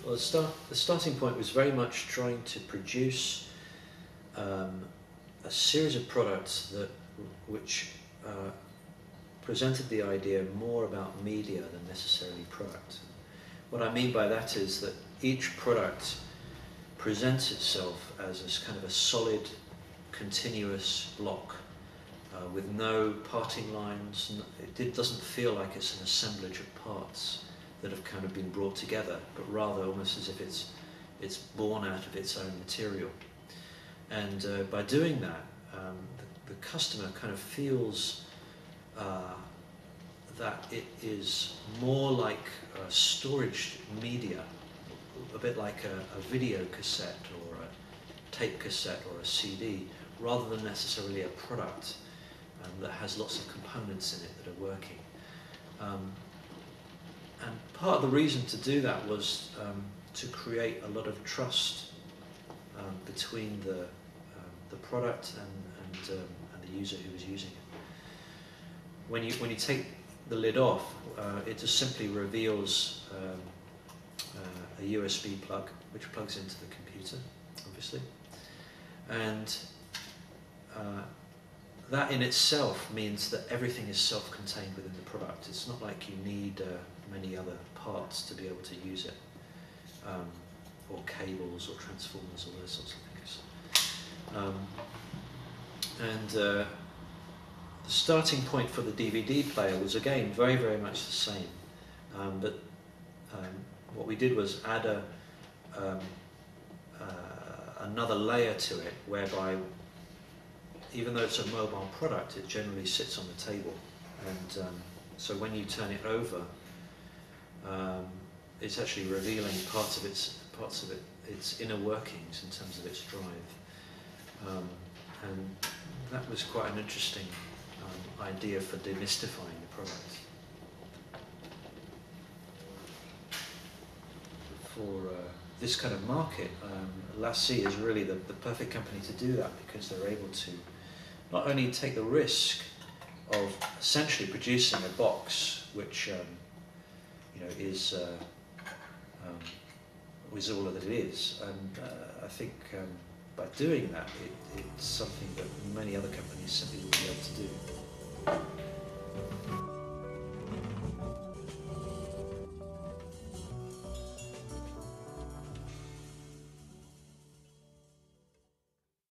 Well, the starting point was very much trying to produce a series of products which presented the idea more about media than necessarily product. What I mean by that is that each product presents itself as a kind of a solid, continuous block with no parting lines. It doesn't feel like it's an assemblage of parts that have kind of been brought together, but rather almost as if it's born out of its own material. And by doing that, the customer kind of feels that it is more like a storage media, a bit like a video cassette or a tape cassette or a CD, rather than necessarily a product that has lots of components in it that are working. And part of the reason to do that was to create a lot of trust between the product and the user who was using it. When you take the lid off, it just simply reveals a USB plug which plugs into the computer, obviously, and that in itself means that everything is self-contained within the product. It's not like you need many other parts to be able to use it, or cables or transformers or those sorts of things. The starting point for the DVD player was again very, very much the same, but what we did was add another layer to it, whereby even though it's a mobile product, it generally sits on the table, and so when you turn it over, it's actually revealing parts of its inner workings in terms of its drive, and that was quite an interesting idea for demystifying the product. For this kind of market, LaCie is really the perfect company to do that, because they're able to not only take the risk of essentially producing a box which is all that it is, and I think by doing that, it's something that many other companies simply wouldn't be able to do.